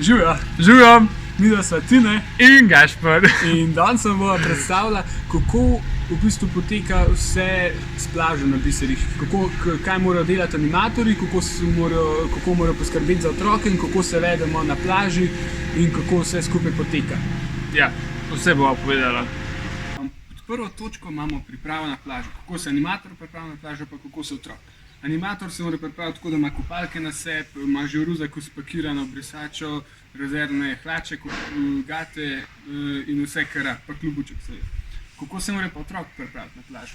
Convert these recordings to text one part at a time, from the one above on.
Živjo, midva sva Tine In Gašper. in danes vam bova predstavila, kako v bistvu poteka vse s plažo na biserih. Kaj morajo delati animatorji, kako morajo poskrbeti za otroke in kako se vedemo na plaži in kako vse skupaj poteka. Ja, vse bova povedala. Pod prvo točko imamo pripravo na plažo. Kako se animator pripravlja na plažo, pa kako se otrok. Animator se mora pripraviti tako, da ima kopalke na sebi, ima že v ruzaku spakirano brisačo, rezervne hlače, gate in vse kar rad, pa klubuček seveda. Kako se mora pa otrok pripraviti na plažo?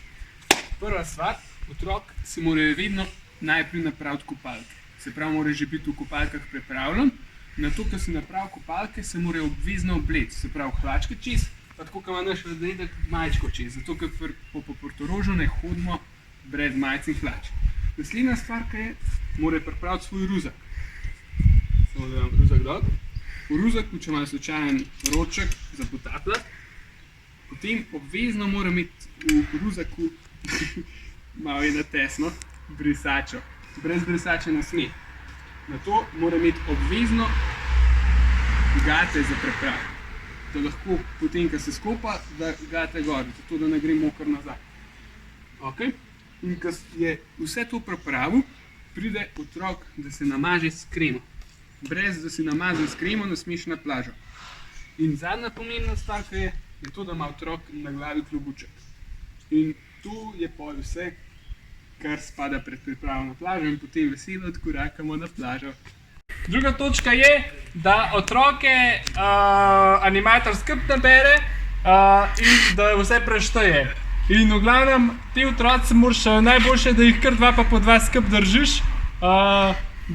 Prva stvar, otrok si mora vedno najprej napraviti kopalke. Se pravi, mora že biti v kopalkah pripravljen. Na to, ko si napravil kopalke, se mora obvezno obleči. Se pravi, hlačke čez, pa tako, ko ima naš razredek, majčko čez. Zato, ker po Portorožu ne hodimo brez majic in hlač. Naslednja stvar, ki je, mora pripraviti svoj ruzak. Samo da imam ruzak dol. V ruzaku, če ima slučajen roček za potapljati, potem obvezno mora imeti v ruzaku malo je natesno brisačo. Brez brisače ne sme. Na to mora imeti obvezno gate za prepravo. Da lahko potem, ko se skopa, da gate gor, zato da ne gre mokr nazaj. Okay? In ko je vse to pripravil, pride otrok, da se namaže s kremo. Brez da si namazan s kremo, ne smeš na plažo. In zadnja pomembna stvar, ki je to, da ima otrok na glavi klobuček. In to je pol vse, kar spada pred pripravo na plažo in potem veselo odkorakamo na plažo. Druga točka je, da otroke animator skrb nabere in da vse prešteje. In v glavnem, te otroci moraš najboljše, da jih kar dva pa po dva skrb držiš,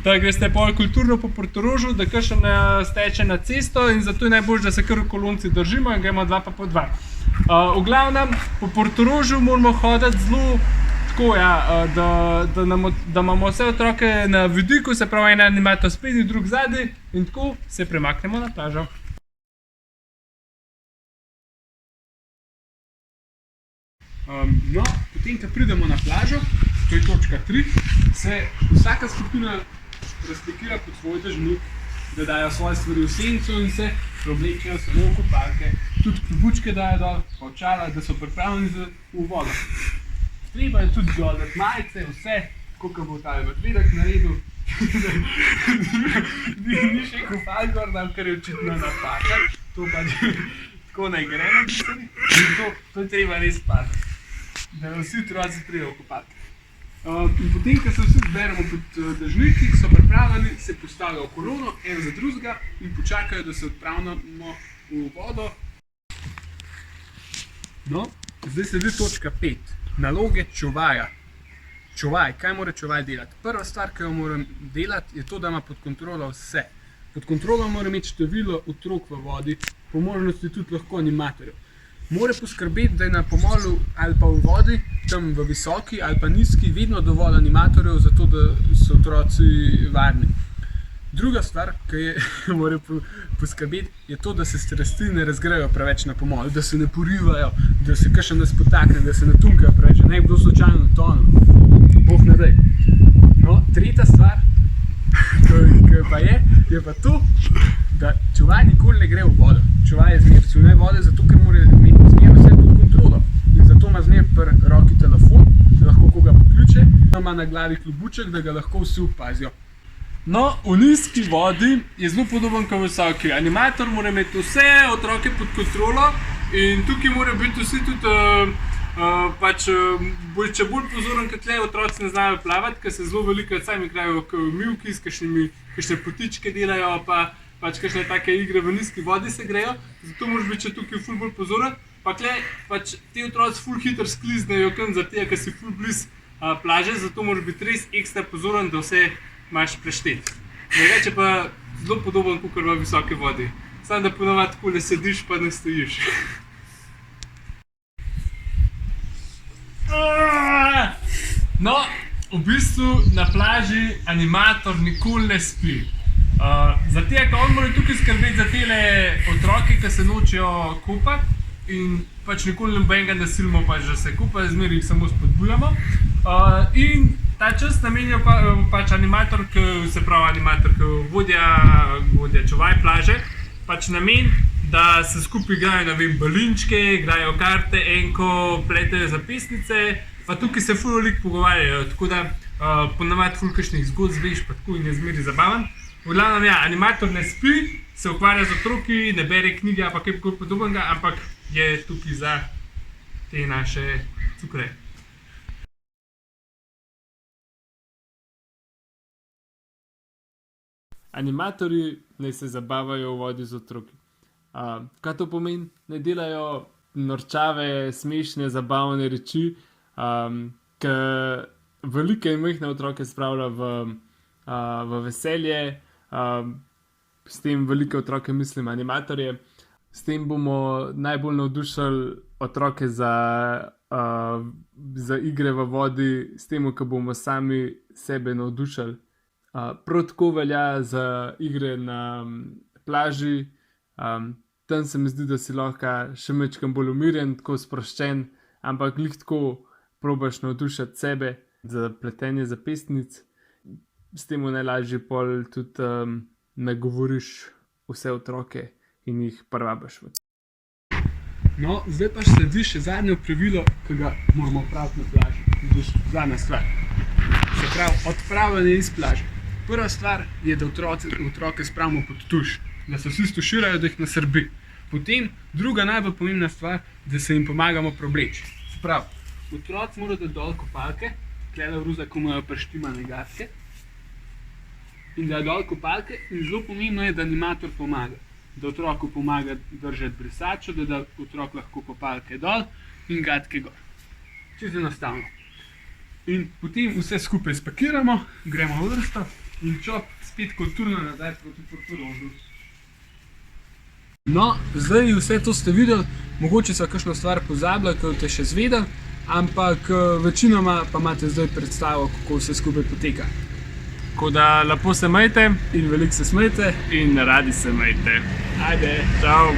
da greste pol kulturno po Portorožu, da kakšen steče na cesto in zato je najboljše, da se kar v kolonci držimo in gremo dva pa po dva. V glavnem, po Portorožu moramo hoditi zelo tako, ja, da imamo vse otroke na vidiku, se pravi en animator spredaj, drug zadaj in tako se premaknemo na plažo. No, potem, ko pridemo na plažo, to je točka 3, se vsaka skupina razplikira pod svoj dežnik, da dajo svoje stvari v senco in se oblečejo samo v kopalke. Tudi klobučke dajo dol, pa očala, da so pripravljeni v vodo. Treba je tudi golati majice, vse, koliko bo ta medvedek naredil. Ni še kopalk gor, kar je očitno napaka, to pa tako ne gre na biseri. To je treba res paziti, da vsi otroci pridejo v kopalke. In potem, ko se vsi zberemo pod dežniki, so pripravljeni, se postavijo v kolono, en za drugega in počakajo, da se odpravimo v vodo. No, zdaj sledi točka 5. Naloge čuvaja. Čuvaj, kaj mora čuvaj delati? Prva stvar, ki jo mora delati, je to, da ima pod kontrolo vse. Pod kontrolo mora imeti število otrok v vodi, po možnosti tudi lahko animatorjev. Mora poskrbeti, da je na pomolu ali pa v vodi, tam v visoki ali pa nizki, vedno dovolj animatorjev, zato da so otroci varni. Druga stvar, ki je mora poskrbeti, je to, da se strasti ne razgrejo preveč na pomolu, da se ne porivajo, da se kakšen ne spotakne, da se ne tunkajo preveč, da ne kdo slučajno natonil. Bog ne daj. No, tretja stvar, ki pa je pa to, da čuvaj nikoli ne gre v vodo. Čuvaj je zmeraj zunaj vode, zato ker mora imeti zmeraj vse pod kontrolo. In zato ima zmeraj pri roki telefon, da lahko koga pokliče, da ima na glavi klobuček, da ga lahko vsi opazijo. No, v nizki vodi je zelo podoben kot v visoki. Animator mora imeti vse otroke pod kontrolo in tukaj mora biti vsi tudi če bolj pozoren, kot tle otroci ne znajo plavati, ker se zelo veliko sami igrajo mivki, s kakšne potičke delajo, pa kakšne take igre v nizki vodi se grejo, zato moraš biti še tukaj ful bolj pozoren. Pa tle ti otroci ful hitro skliznejo kam za tega, ker si ful bliz plaže, zato moraš biti res ekstra pozoren, da vse imaš preštet. Drugače pa zelo podoben kakor v visoki vodi, samo da ponovadi tako ne sediš pa ne stojiš. No, v bistvu na plaži animator nikoli ne spi. Zato, ker on mora tukaj skrbeti za tele otroke, ki se nočejo kopati in nikoli nobenega ne silimo, da se kopajo, zmeraj jih samo spodbujamo. In ta čas namenijo pač animator, se pravi animator, vodja čuvaj plaže, pač namen, da se skupaj igrajo, ne vem, balinčke, igrajo karte, enko, pletejo zapisnice, pa tukaj se ful veliko pogovarjajo, tako da ponavadi ful kakšnih zgodb zveš, pa tako in je zmeri zabaven. V glavnem, ja, animator ne spi, se ukvarja z otroki, ne bere knjige ali pa kaj podobnega, ampak je tukaj za te naše cukre. Animatorji naj se zabavajo v vodi z otroki. Kaj to pomeni? Ne delajo norčave, smešne, zabavne reči, ki velike in majhne otroke spravlja v veselje. S tem velike otroke mislim animatorje. S tem bomo najbolj navdušili otroke za igre v vodi, s tem, ko bomo sami sebe navdušili. Prav tako velja za igre na plaži. Tam se mi zdi, da si lahko še majčkeno bolj umirjen, tako sproščen, ampak glih tako probaš navdušiti sebe za pletenje zapestnic. S tem najlažje pol tudi nagovoriš vse otroke in jih privabiš v to. No, zdaj pa sledi še zadnje pravilo, ki ga moramo opraviti na plaži. Vidiš, zadnja stvar. Se pravi, odpravljanje iz plaže. Prva stvar je, da otroke spravimo pod tuš, da se vsi stuširajo, da jih nasrbi. Potem druga najbolj pomembna stvar, da se jim pomagamo probleči. Se pravi, otroci morajo dati dol kopalke, tukaj v ruzah imajo preštimane gatke, in da je dol kopalke, in zelo pomembno je, da animator pomaga. Da otroku pomaga držati brisačo, da otrok lahko kopalke dol in gatke gor. Čisto enostavno. In potem vse skupaj spakiramo, gremo v vrsto in čop spet kulturno nazaj proti Portorožu. No, zdaj vse to ste videli, mogoče so kakšno stvar pozabili, ki ste še zvedeli, ampak večinoma pa imate zdaj predstavo, kako vse skupaj poteka. Tako da lepo se majte In veliko se smejte. in radi se majte. Ajde. Čau!